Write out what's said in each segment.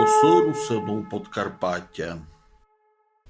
Голоси русину Подкарпаття.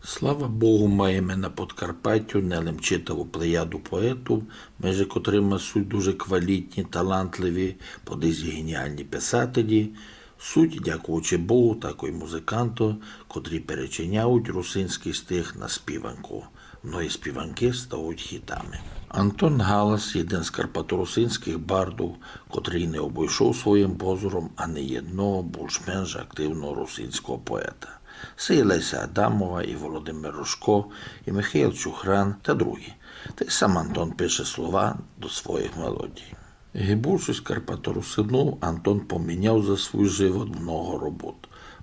Слава Богу, маємо на Подкарпаттю нелемчитову плеяду поетів, межі котрими суть дуже квалітні, талантливі, подизі геніальні писателі, суть, дякуючи Богу, такої музиканту, котрі перечиняють русинський стих на співанку. Многі співанки стають хітами. Антон Галас – один з карпаторусинських бардів, котрий не обійшов своїм позором ані одного більш-менш активного русинського поета. Це і Леся Адамова, і Володимир Рожко, і Михайло Чухран та другі. Та й сам Антон пише слова до своїх мелодій. Гибнувшись карпаторусину, Антон поміняв за свій живот много робот.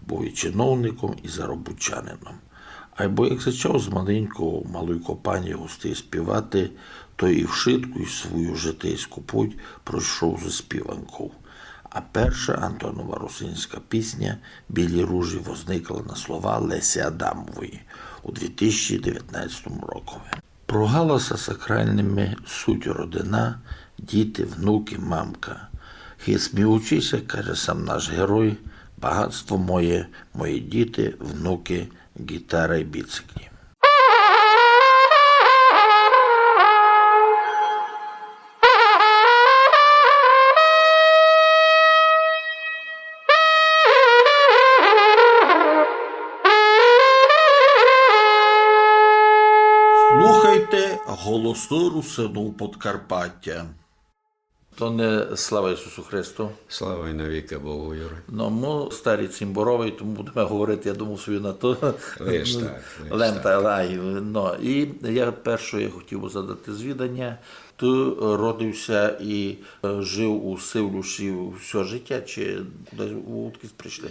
Був і чиновником, і заробітчанином. Або як почав з маленького в малій компанії гостей співати, то і вшитку й свою житейську путь пройшов зі співанкою. А перша Антонова русинська пісня «Білі ружі» возникла на слова Лесі Адамової у 2019 році. Про Галаса сакральними суть родина, діти, внуки, мамка. Хай сміючися, каже сам наш герой, багатство моє, мої діти, внуки, гітара й біциклі. Слухайте голоси русину Подкарпаття. То не слава Ісусу Христу. Слава і навіки Богу, Юра. Ну, ми старі цимборові, тому будемо говорити, я думаю, собі на то. Лиш так. Лента, лай. Ну, і я перше хотів би задати звідання. Ти родився і жив у Сивлюші все життя, чи кудись у Уткіс прийшли?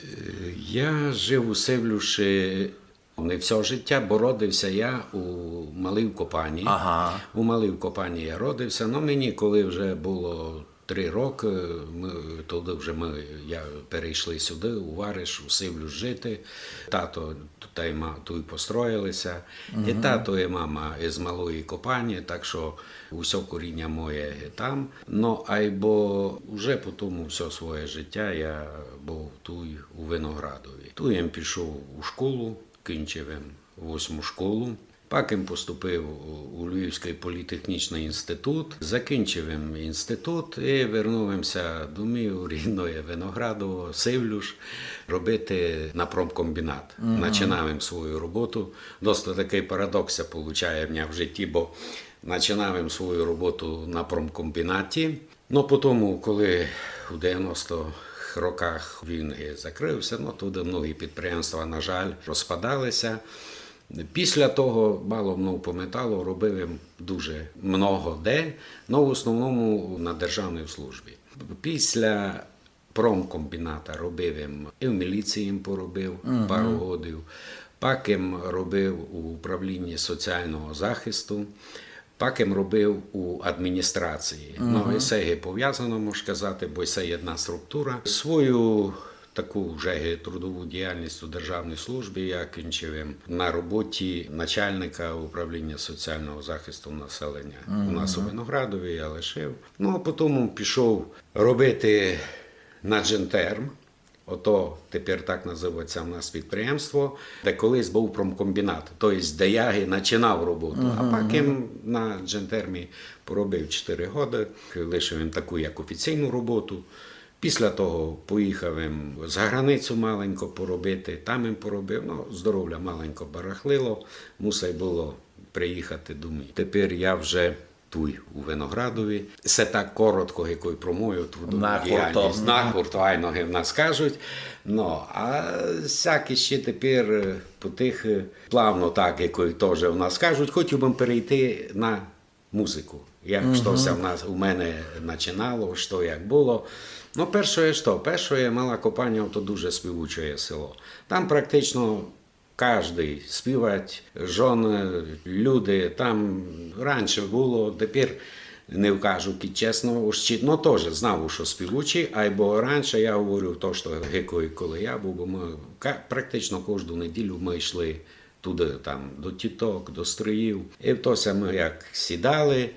Я жив у Сивлюші не все життя, бо родився я у Малій Копані. Ага. У Малій Копані я родився, але мені, коли вже було 3 роки, я перейшли сюди, у Вариш, у Сивлюш жити. Тато та й мама тут построїлися. І тато і мама із Малої Копані, так що усе коріння моє там. Ну, айбо вже потім все своє життя я був тут у Виноградові. Тут я пішов у школу, кінчив 8 школу. Потім поступив у Львівський політехнічний інститут, закінчив інститут і вернувся до мого рідного Виноградового, Сивлюш, робити на промкомбінат. Починав свою роботу. Досить такий парадокс виходить в мене в житті, бо починав свою роботу на промкомбінаті. Но потім, коли у 90-х роках він закрився, туди многі підприємства, на жаль, розпадалися. Після того, мало по металу, робив дуже много де, але в основному на державній службі. Після промкомбіната робив і в міліції поробив пару років, потім робив у управлінні соціального захисту, потім робив у адміністрації. Ну, і це пов'язано, можна сказати, бо це одна структура. Свою таку вже трудову діяльність у державній службі я кінчив на роботі начальника управління соціального захисту населення. У нас у Виноградові я лишив. Ну, а потім пішов робити на Джентерм. Ото тепер так називається в нас підприємство, де колись був промкомбінат. Тобто, де я починав роботу. А потім на Джентермі поробив 4 роки, лишив таку як офіційну роботу. Після того поїхав за границю маленько поробити, там їм поробив, здоров'я маленько барахлило, мусив було приїхати до мене. Тепер я вже тут, у Виноградові. Це так коротко, якою про мою трудову діяльність. На куртуайно в нас кажуть. А всякі ще тепер по тих плавно так, якою теж в нас кажуть, хотів би перейти на музику. Як щось у мене починало, що як було. Перше, Мала Копаня – то дуже співуче село. Там практично кожен співать, жони, люди. Там раніше було, тепер не вкажу чесно, теж знав, що співучі, або раніше я говорю то, що коли я був, бо ми практично кожну неділю ми йшли туди, там, до тіток, до строїв. І то ми як сідали,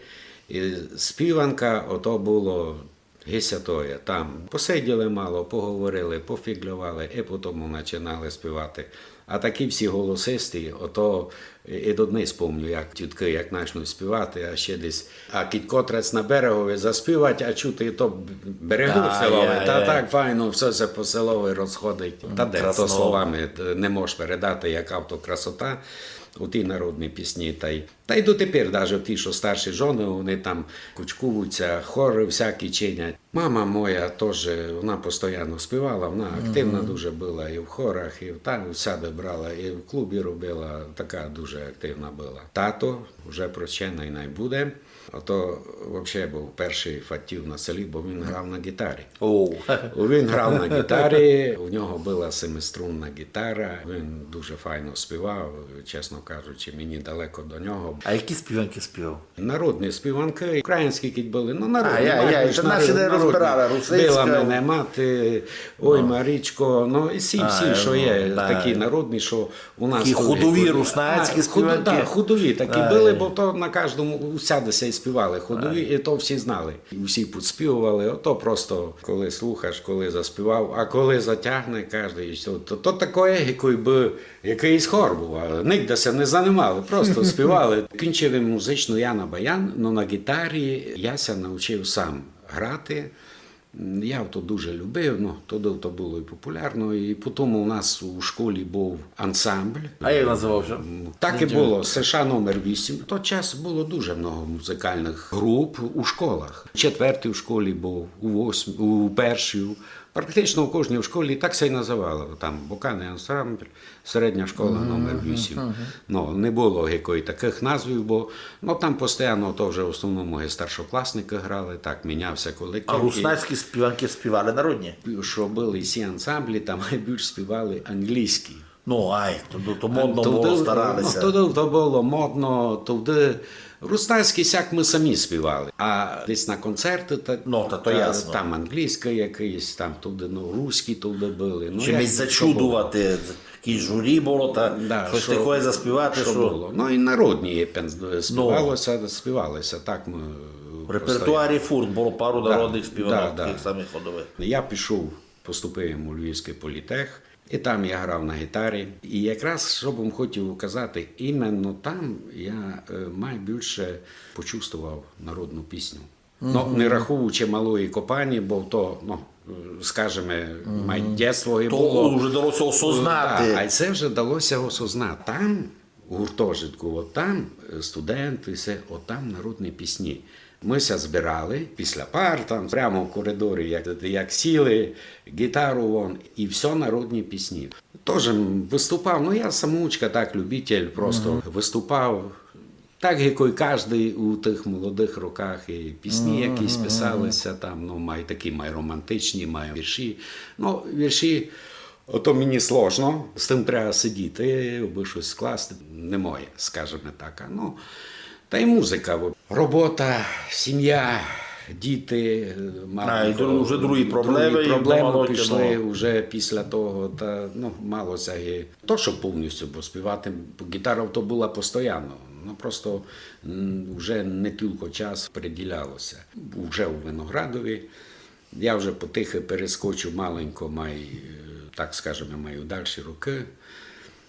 і співанка, ото було Гися тоє, там посиділи мало, поговорили, пофіглювали, і потім починали співати. А такі всі голосисті, ото і до днес помню, як тітки, як почнуть співати, а ще десь, а кіт котрець на берегові заспівати, а чути і то берегу селове, та так файно, все це по селові розходить. Та де, то словами не можеш передати, яка то красота у ті народні пісні. Та й дотепер, навіть ті, що старші жони, вони там кучкуються, хори всякі чинять. Мама моя теж, вона постійно співала, вона активна дуже була і в хорах, і там всяде брала, і в клубі робила, така дуже активна була. Тато вже прощений не буде, ото взагалі був перший фатів на селі, бо він грав на гітарі. Він грав на гітарі, у нього була семиструнна гітара, він дуже файно співав, чесно кажучи, мені далеко до нього. А які співанки співав? Народні співанки, українські кіт були, ну народні. Наші не розбирали, Била мене мати, ой, Марічко, ну і всі, що є, такі народні, що у нас... Такі худові руснацькі співанки. Так, худові такі були, бо то на кожному усядеся і співали худові, і то всі знали. І всі підспівували, ото просто, коли слухаєш, коли заспівав, а коли затягне кожен, то таке, якийсь хор був, ніде се не займали, просто співали. Кінчили музичну я на баян, але на гітарі я ся навчив сам грати. Я то дуже любив, ну, тоді то було і популярно. І потім у нас у школі був ансамбль. А як називався? Так і було, США номер 8. В той час було дуже багато музикальних груп у школах. 4-й в школі був, у 8-й, у 1-й. Практично у кожній в школі так це і називали. Там вокальний ансамбль, середня школа номер 8. Ну, не було якої таких назвів, бо ну, там постійно то вже в основному старшокласники грали, так мінявся колектив. А руснацькі співанки співали народні? Що були всі ансамблі, там найбільш співали англійські. Ну, то модно було, старалися. Тоді то було модно, тоді руснацькі сяк ми самі співали. А десь на концерти, то ясно. Там англійська якийсь, там туди, ну, руські туди були. Ну, чимось зачудувати, якісь журі було, та щось таке заспівати, що... було. Ну, і народні співалися, так ми... В репертуарі фурт було пару народних співанок, тих самих ходових. Я пішов, поступив у Львівський політех, і там я грав на гітарі. І якраз, що б вам хотів казати, іменно там я найбільше почувствував народну пісню. Ну, не рахуючи малої Копані, бо то, ну, скажімо, моє дитинство і було. То вже вдалося осознати. А це вже вдалося осознати. Там, у гуртожитку, от там студенти, все, от там народні пісні. Ми ся збирали після пар, там прямо в коридорі, як сіли, гітару вон, і все народні пісні. Теж виступав, ну я самоучка, так, любитель, просто виступав. Так, як і кожен у тих молодих роках, і пісні якісь писалися, там, ну, такі романтичні, вірші. Ну, вірші, ото мені сложно, з тим треба сидіти, аби щось скласти, не моє, скажімо так. Ну, та й музика. Робота, сім'я, діти, вже другі проблеми. Проблеми пішли вже після того. Та, ну, мало сяги. То, що повністю поспівати, гітара то була постійно. Ну, просто вже не тільки час приділялося. Вже у Виноградові. Я вже потихо перескочу маленько, так скажемо, маю далі роки.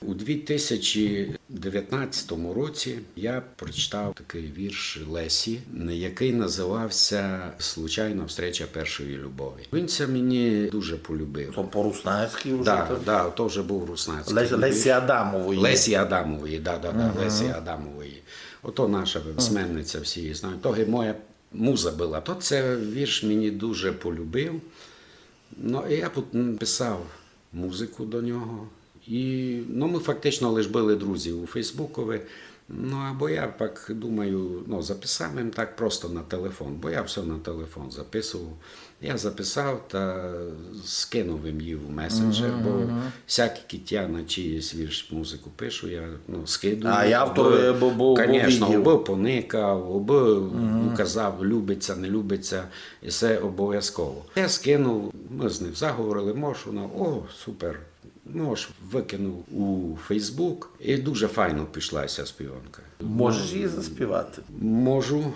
У 2019 році я прочитав такий вірш Лесі, який називався «Случайна встреча першої любові». Він це мені дуже полюбив. То по-руснацьки вже? Так, то вже був руснацький. Лесі Адамової. Лесі Адамової, Лесі Адамової. Ото наша письменниця, всі її знають. То моя муза була. То це вірш мені дуже полюбив. Ну, і я писав музику до нього. І, ну, ми фактично лише були друзі у Фейсбукові. Ну, або я так думаю, ну, записав їм так просто на телефон, бо я все на телефон записував. Я записав та скинув їм в месенджер, бо всякі киття на чиїсь вірш музику пишу, я, ну, скидую. А я автор був звісно, аби поникав, аби казав, любиться, не любиться, і все обов'язково. Я скинув, ми з ним заговорили, можеш, вона, о, супер. Ну, ж викинув у Фейсбук, і дуже файно пішлася співанка. Можеш її заспівати? Можу.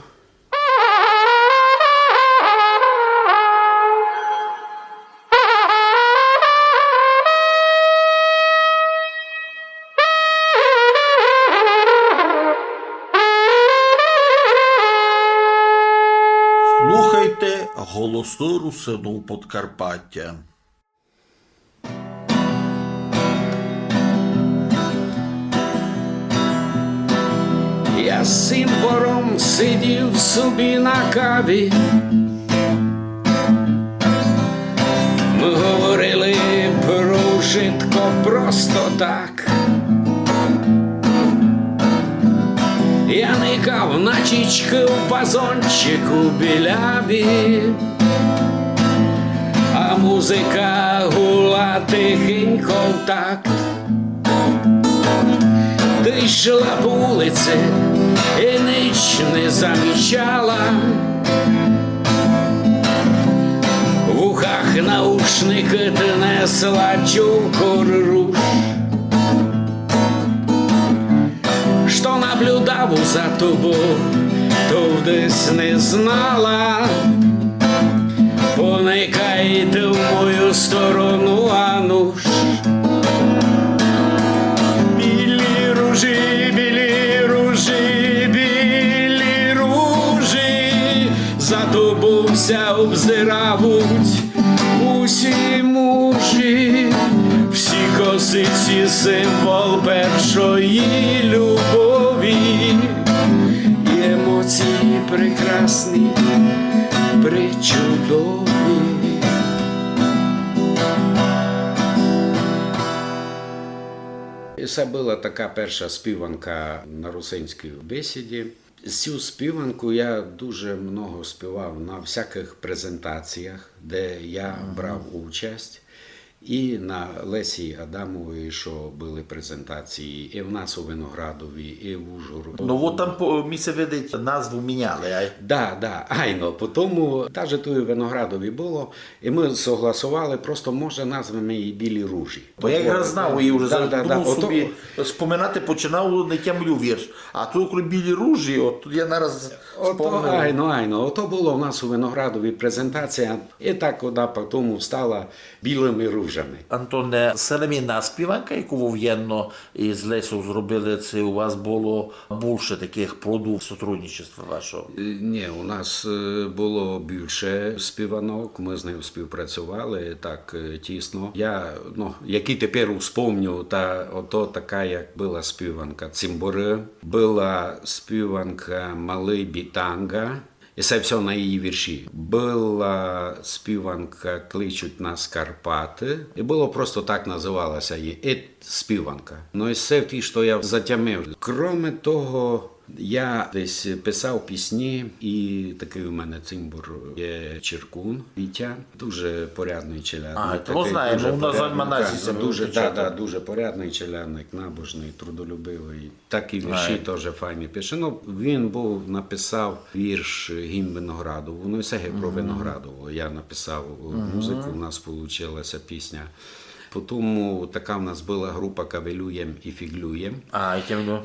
Голоси русину Подкарпаття. Я з Симбором сидів собі на каві. Ми говорили про житко просто так. Я никав на чічки в базончику біляві, а музика гула тихенько в такт. Ти йшла по вулиці і ніч не замічала. В ухах наушники ти несла чукор руш. Що наблюдав за тобою, то десь не знала. Поникайте в мою сторону, а ну ж. Білі ружі, білі ружі, білі ружі, за тобою вся обзиравуть усі мужі. Всі косиці символ першої любові, і емоції прекрасні, причудові. І це була така перша співанка на русинській бесіді. Цю співанку я дуже много співав на всяких презентаціях, де я брав участь. І на Лесі Адамової, що були презентації, і в нас у Виноградові, і в Ужгороді. Ну, от там, місце видить, назву міняли, ай? Да, айно. Тому, навіть у Виноградові було, і ми согласували, просто, може, назвемо її «Білі ружі». Бо я якраз знав, і вже думав собі, споминати починав не тямлю вірш. А тут, коли «Білі ружі», от я нараз спомнив. Айно. Ото було в нас у Виноградові презентація, і так вона потім стала «Білими ружами». Антоне, селемінна співанка, яку воєнно із Лесю зробили, це у вас було більше таких плодів сотрудничества вашого? Ні, у нас було більше співанок, ми з ним співпрацювали так тісно. Я, які тепер вспомню, ото така, як була співанка Цимбори, була співанка Малий Бітанга, і це все на її вірші. Була співанка «Кличуть нас Карпати», і було просто так називалася її співанка. Ну і це ті, що я затямив. Кроме того, я десь писав пісні, і такий у мене цимбур є Чиркун Вітя, дуже порядний челядник. То знаємо, у нас Альманасі дуже порядний челядник, набожний, трудолюбивий. Так і вірші теж файні пише. Він написав вірш «Гімн Виноградову», ну і все про Виноградову. Я написав музику, у нас вийшла пісня. Потім така в нас була група «Кавелюєм і фіглюєм».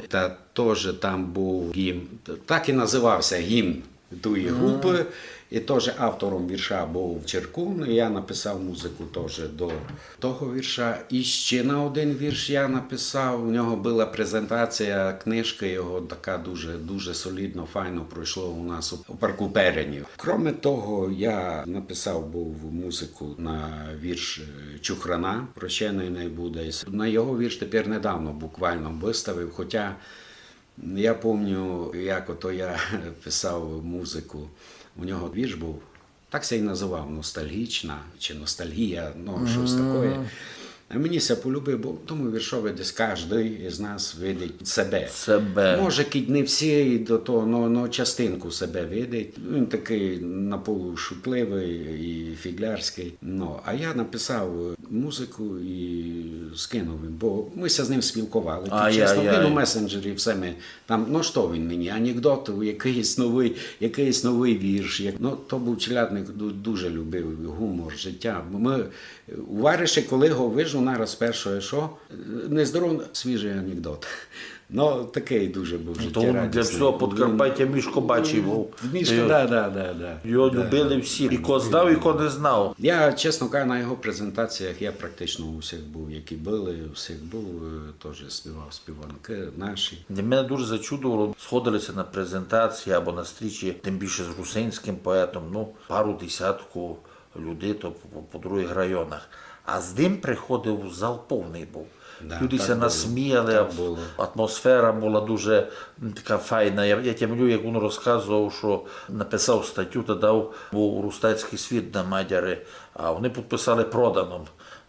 Та теж там був гімн, так і називався гімн тої групи. І теж автором вірша був Чиркун, і я написав музику теж до того вірша. І ще на один вірш я написав, у нього була презентація книжки, його така дуже солідно, файно пройшло у нас у парку Перенів. Кроме того, я написав був музику на вірш Чухрана «Прощений не буде». На його вірш тепер недавно буквально виставив, хоча я пам'ятаю, як ото я писав музику. У нього вірш був, так се і називав, «Ностальгічна» чи «Ностальгія», щось таке. А мені це полюбив, бо тому віршові десь кожен із нас видить себе. Може, кіть не всі до того, но частинку себе видить. Він такий наполушутливий і фіглярський. А я написав музику і скинув він, бо ми з ним спілкували. Чесно, він у месенджері все ми там, що він мені, анекдот, якийсь новий вірш. То був челядник, дуже любив гумор, життя. Ми у Вариші, коли його вижу, нараз перше, що нездоровий свіжий анекдот. Ну, такий дуже був То він життєрадісний. для всього Подкарпаття Мішко бачив. був. Мішка, да. Його любили всі. І кого знав, і кого не знав. Я, чесно кажу, на його презентаціях я практично у всіх був, які були, у всіх був, теж співав співанки наші. Для мене дуже зачудувало, сходилися на презентації або на стрічі, тим більше з русинським поетом, ну, пару десятку людей то по других районах. А з ним приходив зал повний був. Да, Люди так се було, насміяли, так було. атмосфера була дуже така файна. Я тямлю, як він розказував, що написав статтю та дав у Рустецький світ на Мадяри, а вони підписали проданом.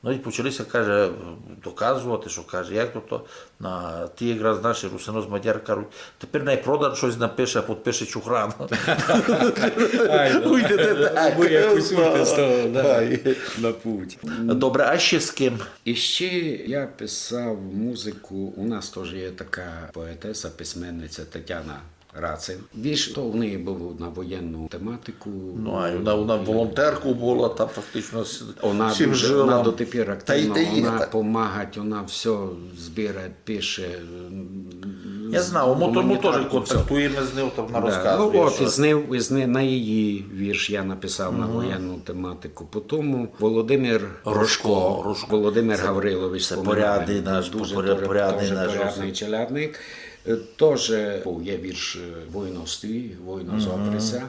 Ну і почалися, каже, доказувати, що каже, як то на ті якраз наші русино з Мадяр кажуть, тепер найпродан щось напише, а підпише Чухран. Уйдете так. на путь. Добре, а ще з ким? І ще я писав музику, у нас теж є така поетеса, письменниця Тетяна Рацин. Більш то в неї був на воєнну тематику. Ну, а вона волонтерку була, там фактично Вона всім дуже, жила. вона дотепер активно, Та й є, вона так. допомагає, вона все збирає, пише. Я знав, ми тому теж гуманітарку, все. контактуємо з ним, там вона Да. розказує. Ну, от, що- із неї, на її вірш я написав на воєнну тематику. Потім Володимир Рожко. Володимир Гаврилович. це помирає. порядний наш, дуже порядний дуже наш порядний челядник. Теж є вірш «Войновстві», «Войно з оприса».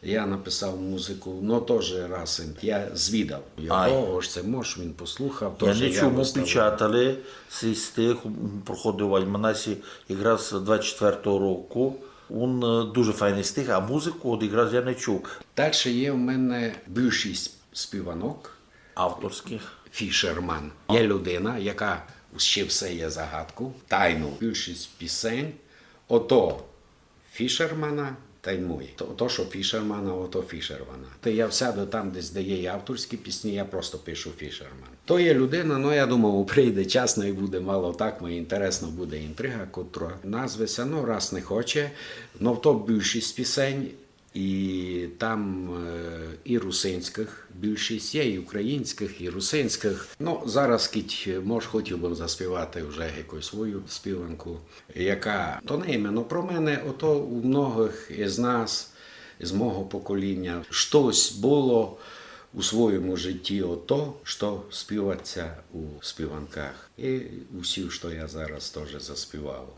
Я написав музику, але теж раз я звідав його, ось це мож, він послухав. Я теж не чув, ми поставив. печатали цей стих, проходив в Альманасі якраз 24-го року. Він дуже файний стих, а музику от якраз я не чув. Далі є в мене більшість співанок. Авторських. Фішерман. Є людина, яка ще все є загадку, тайну. Більшість пісень, ото Фішермана та й мої. То, що Фішермана, ото Фішермана. То я сяду там, десь де є авторські пісні, я просто пишу Фішерман. То є людина, ну я думав, прийде час, ну і буде мало так, мені інтересно буде інтрига, котра назветься, ну раз не хоче, ну то більшість пісень. І там і русинських більшість є, і українських, і русинських. Ну, зараз хотів би заспівати вже якусь свою співанку, яка, то не іменно про мене, ото у многих із нас, з мого покоління, щось було у своєму житті ото, що співаться у співанках. І усі, що я зараз теж заспівав.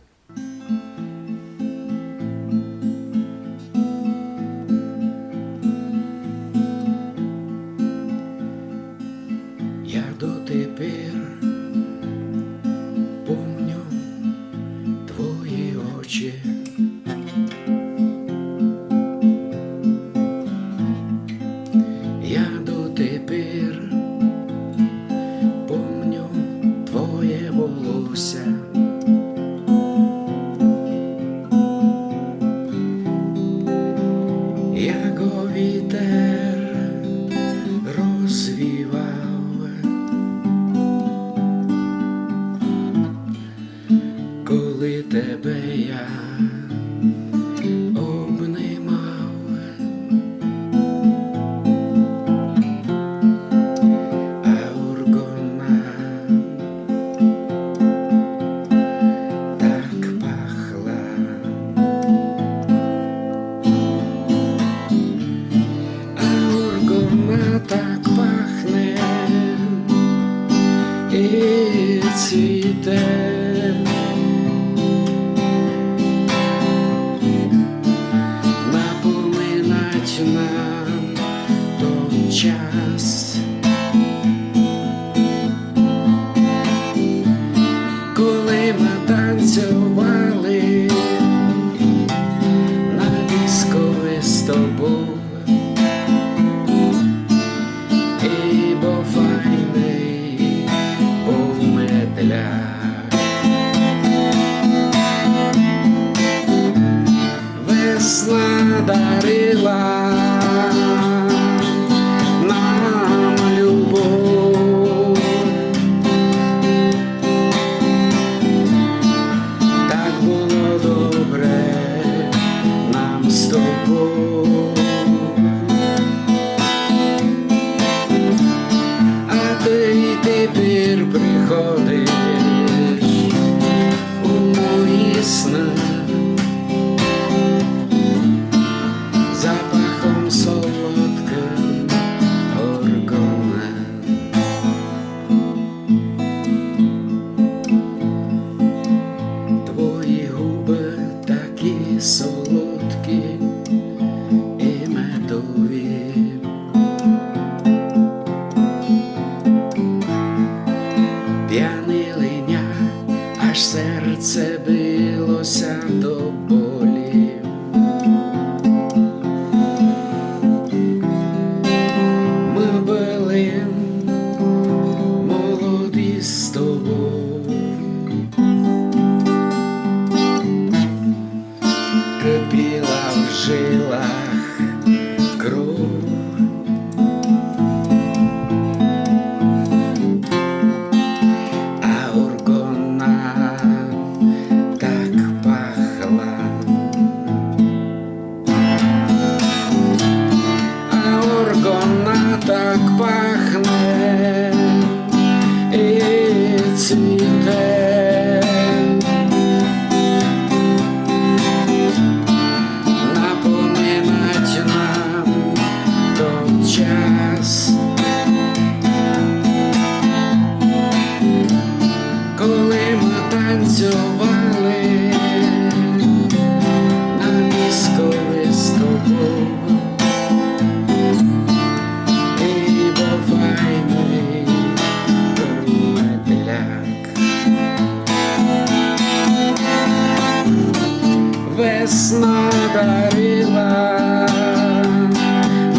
Я дотепер помню твої очі. Я дотепер помню твоє волосся. Як вітер розвівав. Коли тебе я обнимав, а ургона так пахла, а ургона так пахне і цвіте. Напоминать нам той час, коли ми танцювали на дискові з тобою, і бо файний був медляк. п'яний линя, аж серце билося до болі. Ми були молоді з тобою, кипіла в жилах кров. А горгона так пахла, а горгона так пахне і цвіте. Напоминать нам тот час, коли ми танцювали на піскові з тобою. І був файний медляк. Весна дарила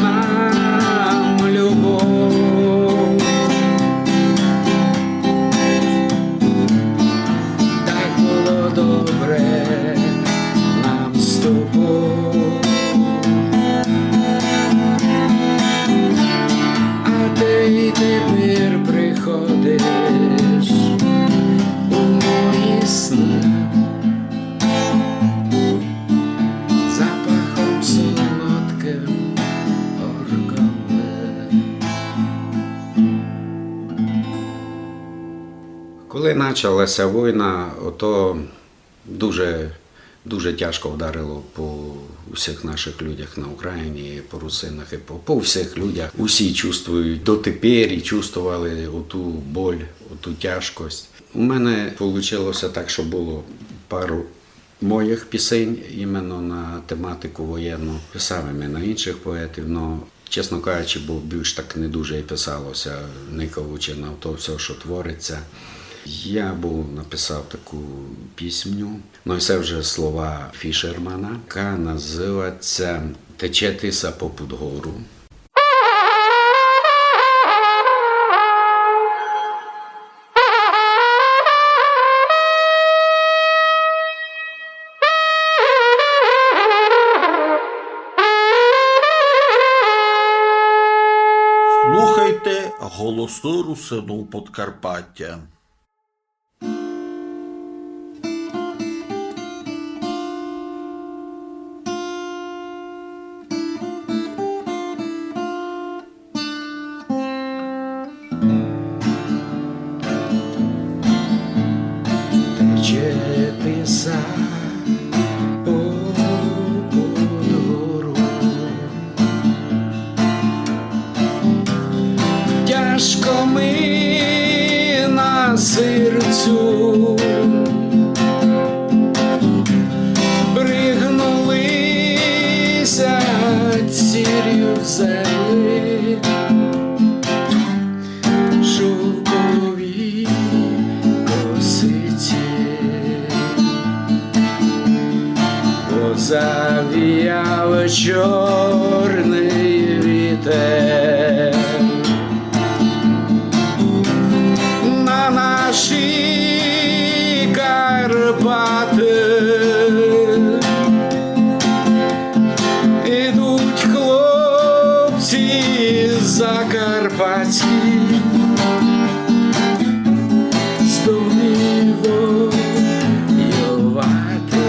нам любов, так було добре нам з тобою. А ти тепер приходиш у мої сни запахом солодким горгони. Коли почалася війна, ото дуже тяжко вдарило по всіх наших людях на Україні, по русинах і по всіх людях. Усі чувствують дотепер і чувствували оту боль, оту тяжкость. У мене вийшло так, що було пару моїх пісень іменно на тематику воєнну. Писав і на інших поетів, але, чесно кажучи, бо більш так не дуже і писалося, никавучи на то все, що твориться. Я написав таку пісню, ну і це вже слова Фішермана, яка називається «Тече тиса попід гору». Слухайте голоси русину Подкарпаття. Тече тиса попід гору, тяжко ми на серцю пригнулися цір'ю в землі, шовкові косиці, позавіяв чорний вітер на наші Карпати. Ідуть хлопці закарпатські, здобні воювати.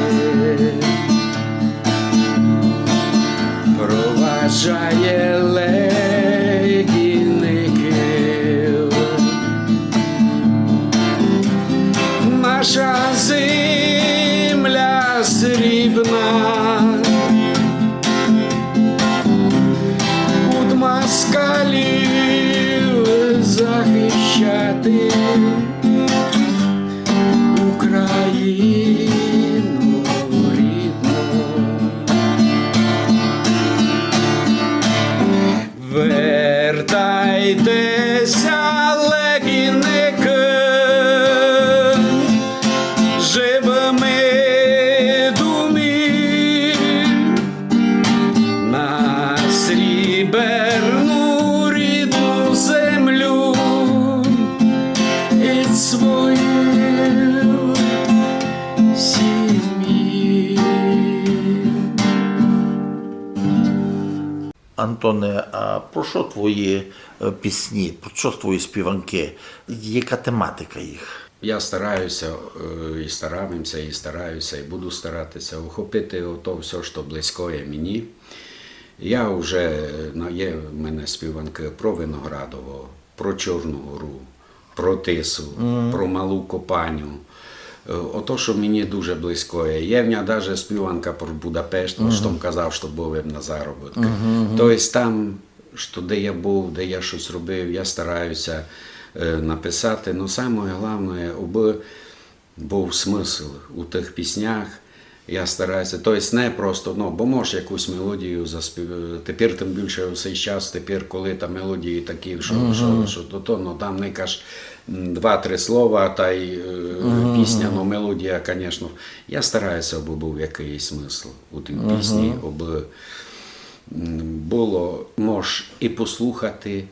Проваджає легійників наша земля срібна, від москалів захищати Україну рідну. Вертайтеся, легійники, своїх сім'ї. Антоне, а про що твої пісні, про що твої співанки? Яка тематика їх? Я стараюся і стараюся, і буду старатися охопити ото все, що близькое мені. Я вже, є в мене співанки про Виноградово, про Чорну Гору, про Тису, про Малу Копаню. Ото, що мені дуже близькое. Є в мене навіть співанка про Будапешт, що казав, що був на заробітках. Тобто там, що де я був, де я щось робив, я стараюся написати. Но саме головне, аби був смисл у тих піснях. Я стараюся, тобто не просто, бо можеш якусь мелодію заспівати. Тепер тим більше в цей час, тепер коли там мелодії такі, що там не кажеш 2-3 слова, та й пісня, мелодія, звісно. Я стараюся, аби був якийсь смисл у тій пісні, аби було, може, і послухати,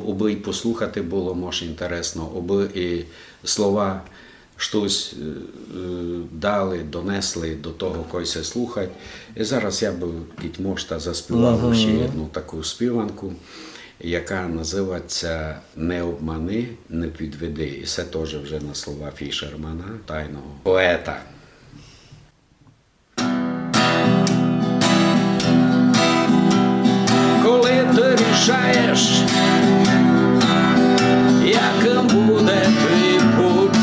аби і послухати було, може, інтересно, аби і слова щось дали, донесли до того, когось слухати. І зараз я би, може, заспівав ще одну таку співанку, яка називається «Не обмани, не підведи». І це теж вже на слова Фішермана, тайного поета. Коли ти рішаєш, яким буде твій путь,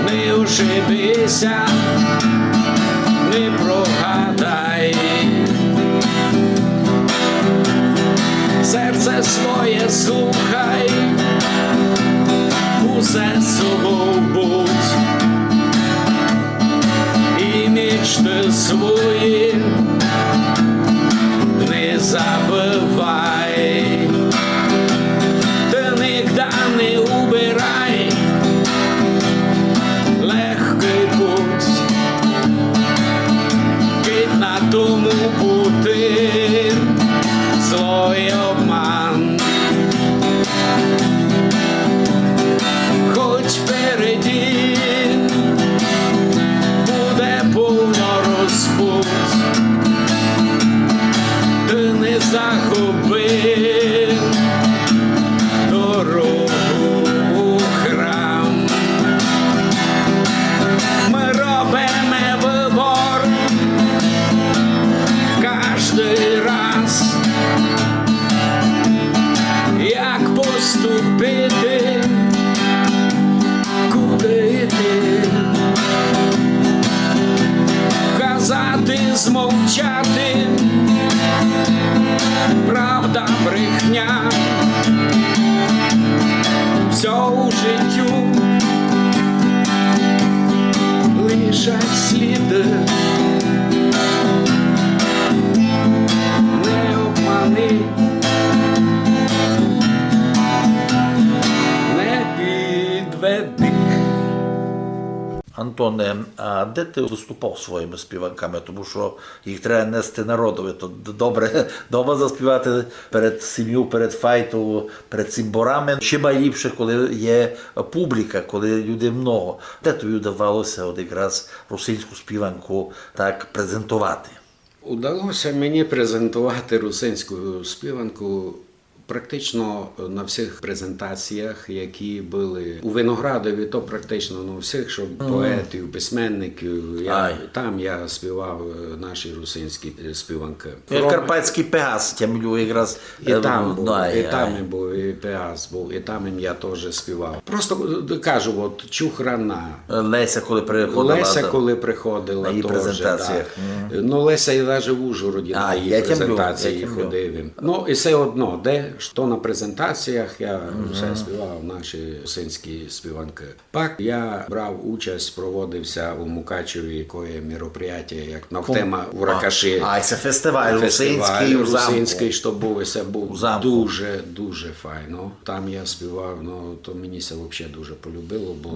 не ошибися, не прогадай. Серце своє слухай, усе собою будь, і мечти свої не забывай. Ты никогда не убирай легкий путь, ведь на тому пути злой обман. Хоч впереді буде повно розпут, ти не загуби дорогу у храм. Ми робимо вибор кожний раз, як поступити, куди йти, казати, змовчати, правда, брехня, все у життю лишать сліди. Не обмани, не підведи. Антоне, а де ти виступав своїми співанками? Тому що їх треба нести народові. То добре дома заспівати перед сім'ю, перед файтом, перед цимборами. Ще найліпше, коли є публіка, коли людей много. Де тобі вдавалося от якраз русинську співанку так презентувати? Удалося мені презентувати русинську співанку практично на всіх презентаціях, які були у Виноградові, то практично на всіх, що поетів, письменників. Там я співав наші русинські співанки. Карпатський Пегас, тямлю якраз. І там був, і Пегас був, і там я теж співав. Просто кажу, от Чухрана. Леся, коли приходила. На її теж, презентаціях. Да. Ну, Леся і навіть в Ужгороді на її презентації ходив. Ну, і все одно, де що на презентаціях я все співав наші русинські співанки. Пак я брав участь, проводився у Мукачеві, якої мероприятие, як Нохтема у Ракаші. Це фестиваль русинський, що був дуже файно. Там я співав, то мені це взагалі дуже полюбило, бо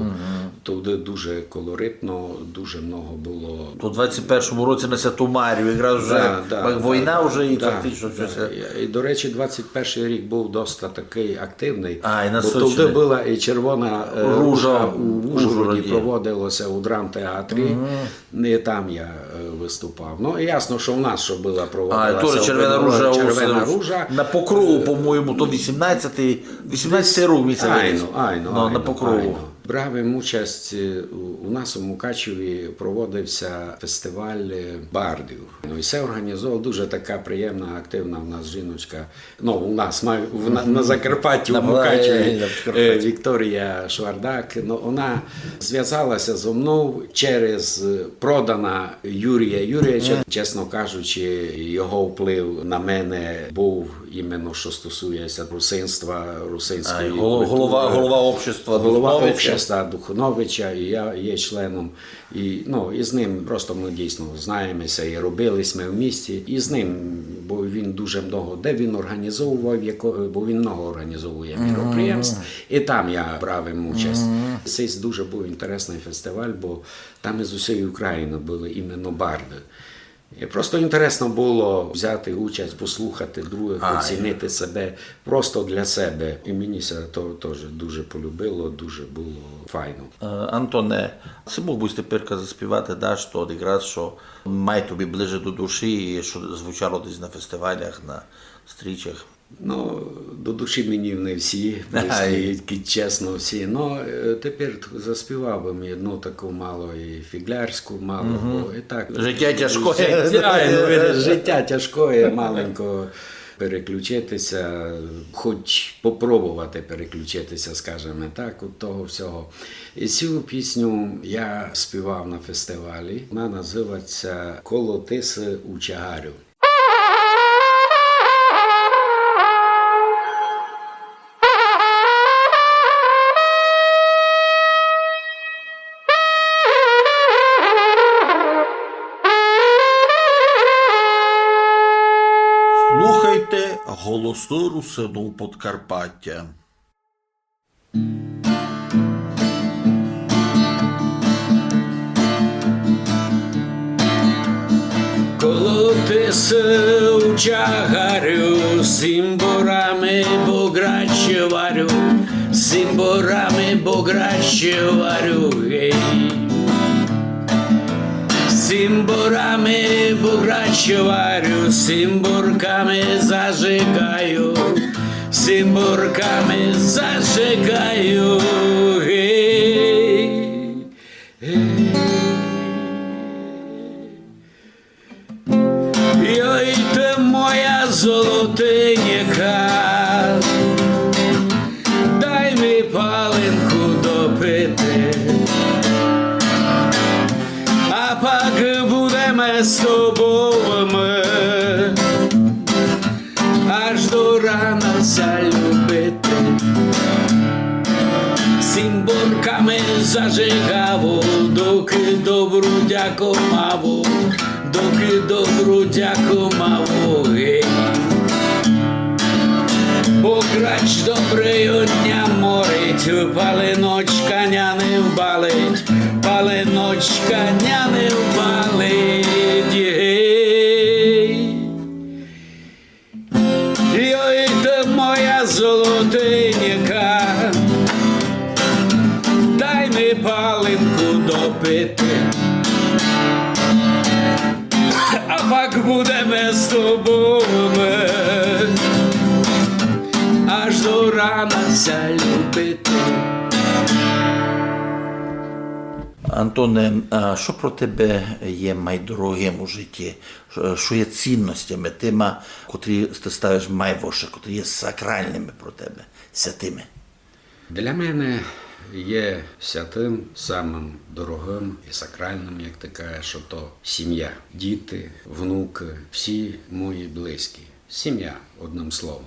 туди дуже колоритно, дуже много було. У 21-му році на Святу Марію, якраз вже війна вже і фактично щось. І, до речі, 21 перший рік був досить такий активний, А, і на бо Сочині. туди була і Червона Ружа у в Ужгороді Ужгороді. проводилося у драмтеатрі, і там я виступав. Ну, і ясно, що в нас що була проводилася. теж Червона Ружа. Червона Ружа. На Покрову, по-моєму, то 18-й рік місяць. Айно, На Покрову. айно. Брав участь у нас у Мукачеві проводився фестиваль бардів. Ну, і це організовував дуже така приємна, активна в нас жіночка. Ну, у нас на Закарпатті, у Мукачеві Вікторія Швардак. Ну, вона зв'язалася зі мною через продана Юрія Юрійовича. Чесно кажучи, його вплив на мене був іменно, що стосується русинства, русинської культури. Голова общества. Голова Духновича. общества Духновича, і я є членом. І з ним просто ми дійсно знаємося і робились ми в місті. І з ним, бо він дуже много, де він організовував, бо він много організовує міроприємств. І там я брав участь. Це дуже був інтересний фестиваль, бо там із усієї України були іменно барди. І просто інтересно було взяти участь, послухати других, оцінити себе просто для себе. І мені це теж дуже полюбило, дуже було файно. Антоне, це мог би тепер заспівати, що одіграти, що має тобі ближе до душі, і що звучало десь на фестивалях, на стрічах. Ну, до душі мені не всі, чесно всі. Ну, тепер заспівав би мені одну таку мало і фіглярську, мало. І так, Життя тяжкое. Життя тяжкое, маленько переключитися, хоч попробувати переключитися, скажімо так, від того всього. І цю пісню я співав на фестивалі. Вона називається «Коло тиси у Чагарю». Слухайте голоси русину Подкарпаття. Коло тиси у Чагарю, симборами бограще варю, симборами бограще варю, гей. Симборами бограще варю, симборками зажигаю, симборками зажигаю, гей, гей. Ой, ти моя золотиняка, дай ми паленку допити, а пак будемо з тобою аж до рана любити. Симборками зажигав, доки добру дяку мав, доки добру дяку мав, гей. Бо грач добрий одня морить, паленочка ня не вбалить, паленочка ня не вбалить, гей. Ой, ти моя золотиняка, дай ми паленку допити, а пак будемо з тобою аж до рана любити. Антоне, а що про тебе є майдорогим у житті? Що є цінностями тими, котрі ти ставиш майвоше, котрі є сакральними про тебе, святими? Для мене є святим, самим дорогим і сакральним, як ти кажеш, що то сім'я, діти, внуки, всі мої близькі. Сім'я, одним словом.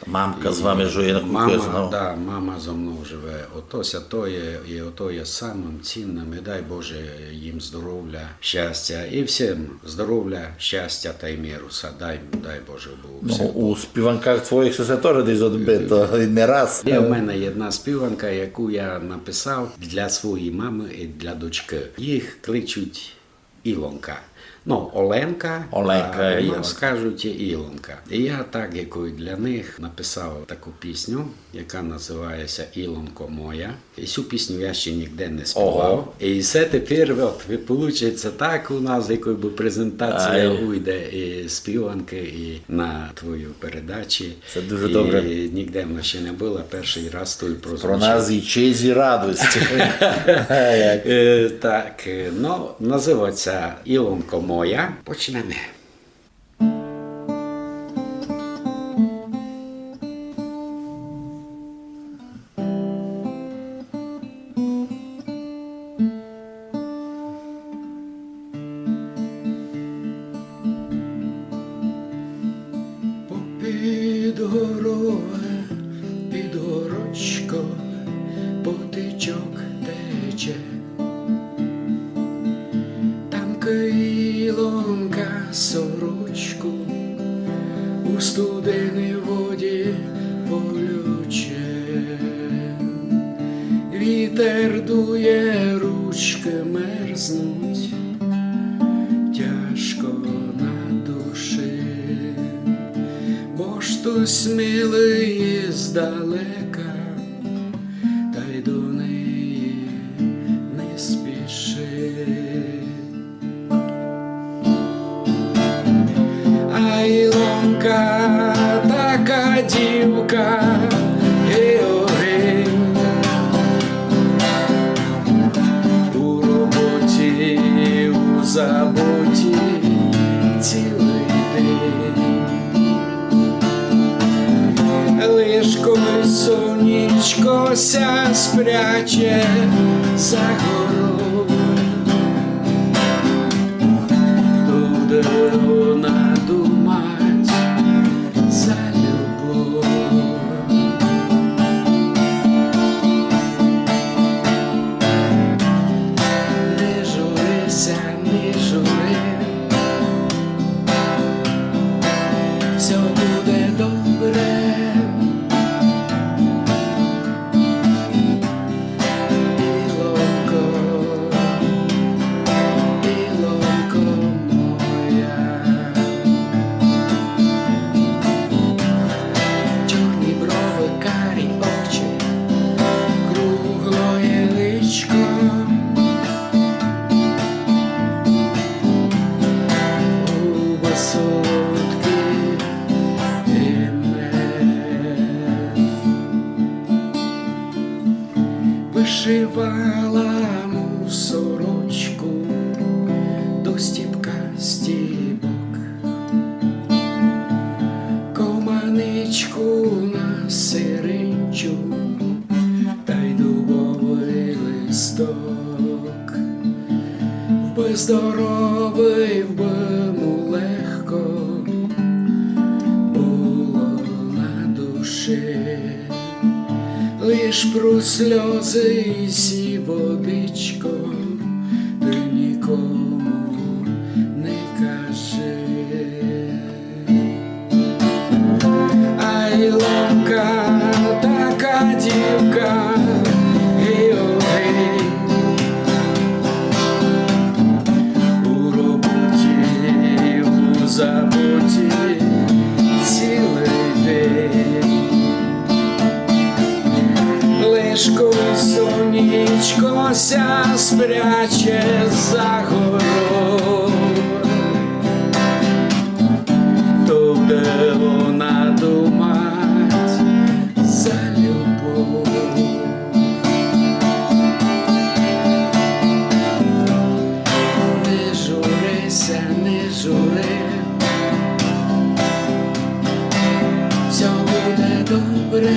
Мамка з вами живе, на мама, я знав. да, мама зо мною живе. Ото є, і ото є самим цінним. І дай Боже їм здоров'я, щастя. І всім здоров'я, щастя та й миру. Дай Боже було всім. У співанках твоїх це теж десь відбито, і не раз. Є в мене одна співанка, яку я написав для своєї мами і для дочки. Їх кличуть Ілонка. Ну, Оленка, Оленка, а і в нас Ілонка. кажуть Ілонка. І я так, якою для них написав таку пісню, яка називається «Ілонко моя». І цю пісню я ще ніде не співав. Ого. І все тепер виходить так у нас, якою би презентація уйде і співанки, і на твою передачі. Це дуже і добре. Ніде в нас ще не було, перший раз тут Про прозвучав. нас і честь, і радость. Так, ну, називається «Ілонко моя». Почнемо. Попід горою, під горочкою, потичок тече. Там Ілонка сорочку у студеній воді полюче. Вітер дує, ручки мерзнуть, тяжко на душі. Бо ж то смілий здалека, та й до неї не спіши. А Ілонка така дівка, гей-о-гей, у роботі, у забуті цілий день. Лиш коли сонечко ся спряче за горою, то буде вона думать за любов. Не журися, не жури, все буде добре. Ілонко, Ілонко моя. Чорні брови, карі очі, круглоє личко. Губи солодкі і мед. Вишивала му сорочку до стіпка стібок, команичку на сиринчу та й дубовий листок. Вби здоровий, вби му легко було на душі. Лиш про сльози і сі водичко ти нікому не кажи. А Ілонка така дівка, гей-о-гей, у роботі, у забуті цілий день. Лиш коли сонечко ся спряче за горою, то буде вона думать за любов. Не журися, не жури, все буде добре.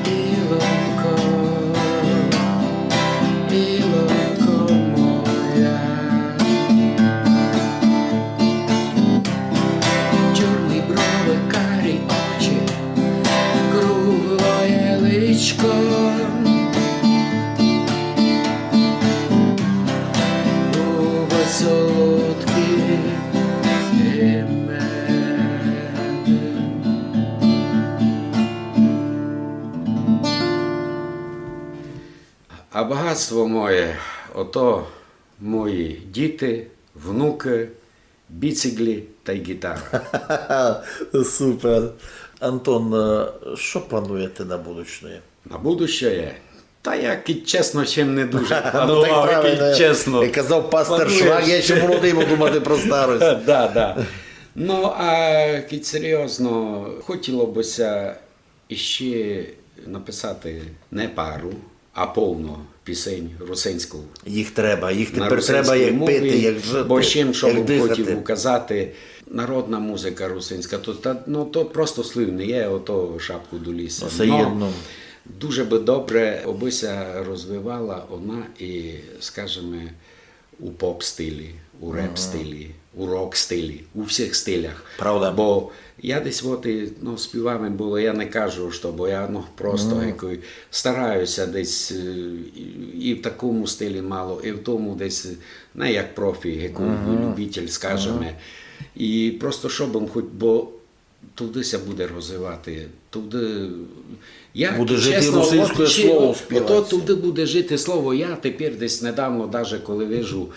Ілонко, Ілонко моя. Чорні брови, карі очі, круглоє личко. Губи солодкі і мед. А багатство моє, ото мої діти, внуки, біциклі та й гітара. Супер. Антон, що плануєте на будущее? На будущее. Та я, чесно, чим не дуже Ну, планував, так правильно. чесно. Як казав пастор Плануєш. Шваг, я ще молодий, буду думати про старость. Да. Ну, а кіть серйозно, хотілося іще написати не пару, а повну пісень русинську. Їх треба, їх На тепер треба русинській як мові, пити, як жити, бо чим, що як б дихати. хотів указати, народна музика русинська, то просто слів не є, ото шапку до лісу. Все єдно. Дуже би добре обися розвивала вона і, скажімо, у поп-стилі, у реп-стилі, у рок-стилі, у всіх стилях. Правда. Бо я десь співами було, я не кажу, що, бо я просто стараюся десь і в такому стилі мало, і в тому десь, не як профі, як любитель, скажімо. І просто щоб хоч, бо тудися буде розвивати, туди... Буде жити русинське слово співати. Туди буде жити слово. Я тепер десь недавно, навіть коли вижу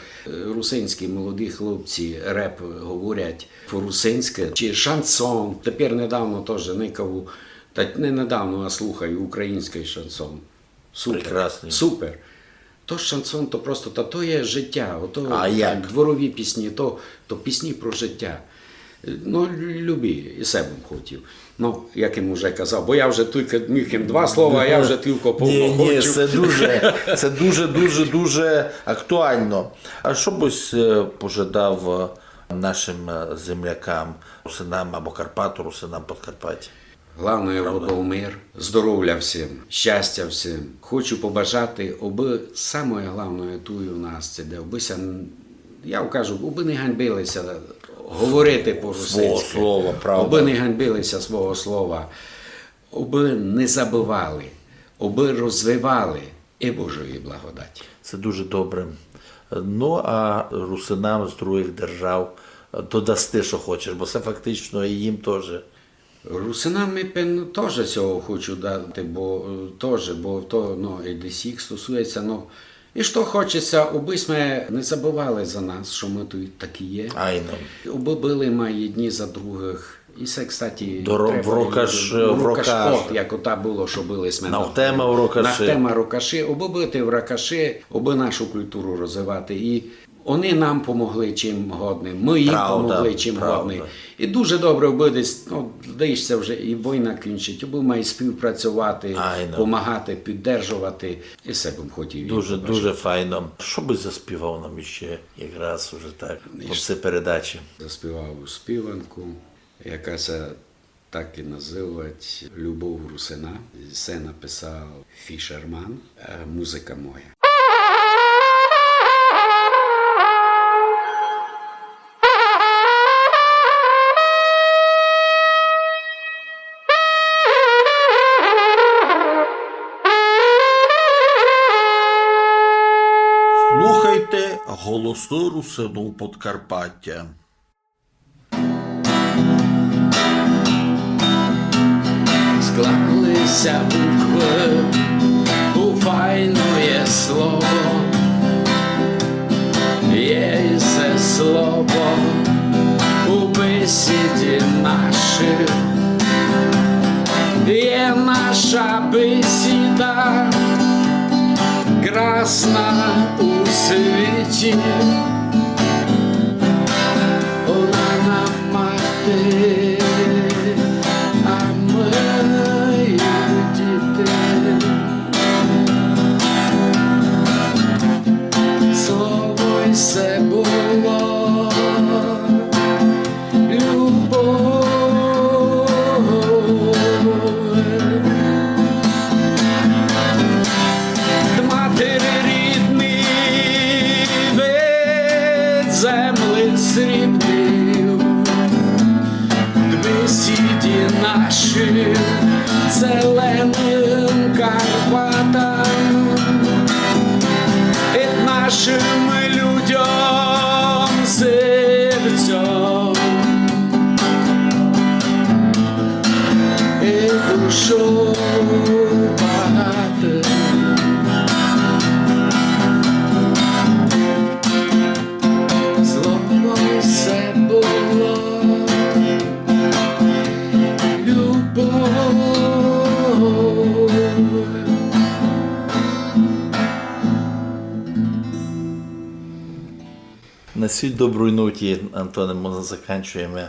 русинські молоді хлопці реп говорять по-русинськи, чи шансон. Тепер недавно теж никаву, та не недавно, а слухаю український шансон. Супер. Прекрасний. Супер. То шансон, то просто, то є життя. Ото, А як? дворові пісні, то пісні про життя. Ну, любі, і себе хотів. Ну, як їм вже казав, бо я вже тільки міг їм 2 слова, а я вже тільки повно хочу. Ні, це дуже актуально. А що б ось пожадав нашим землякам, русинам або Карпату, русинам Подкарпаття? Головне, був мир, здоров'я всім, щастя всім. Хочу побажати, аби саме головне тую у нас це, де обися, я кажу, аби не ганьбилися говорити по-русинськи. Свого слова, правда. Аби не ганьбилися свого слова, аби не забували, аби розвивали і Божої благодаті. Це дуже добре. Ну, а русинам з других держав додасти, що хочеш, бо це фактично і їм теж. Русинам я теж цього хочу дати, бо то і десь їх стосується. І що хочеться, аби ми не забували за нас, що ми тут такі є. Айно. Аби були ми одні за других. І це, кстати, в рукаш. От, як ота було, що були ми. Навтема в рукаші. Навтема рукаші. Аби бути в рукаші, аби нашу культуру розвивати. І вони нам помогли чим годним, ми їм помогли чим годним. І дуже добре аби десь, здається, вже і війна кінчить, аби має співпрацювати, допомагати, підтримувати. І себе хотів. Дуже файно. Що би заспівав нам іще, якраз уже так, це передачі? Заспівав співанку, яка це так і називають «Любов русина». Це написав Фішерман, музика моя. Слухайте голосну русину Подкарпаття. Склалися букви у файне слово, є і це слово у бесіді наших, є наша бесіда, красна у світі, вона нам мати, а ми діти. Слово й се було, любов. Матері рідний від земли срібнив, бесіді наші зеленим Карпатам, і нашим людям серцем і душою багатим. На цій добрій ноті, Антоне, ми закінчуємо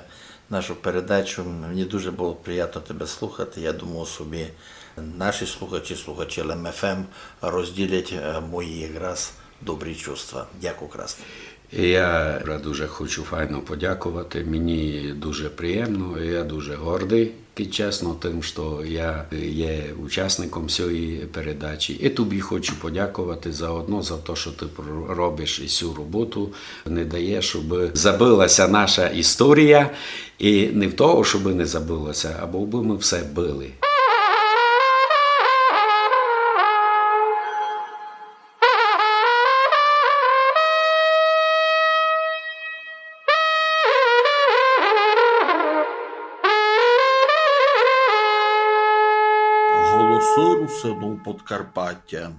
нашу передачу. Мені дуже було приємно тебе слухати. Я думав собі, наші слухачі ЛМФМ розділять мої якраз добрі чувства. Дякую, красно. І я дуже хочу файно подякувати. Мені дуже приємно, і я дуже гордий, чесно, тим, що я є учасником цієї передачі. І тобі хочу подякувати заодно за те, що ти робиш і цю роботу, не даєш, щоб забилася наша історія. І не в того, щоб не забилося, або би ми все били. Голоси Русину Подкарпаття.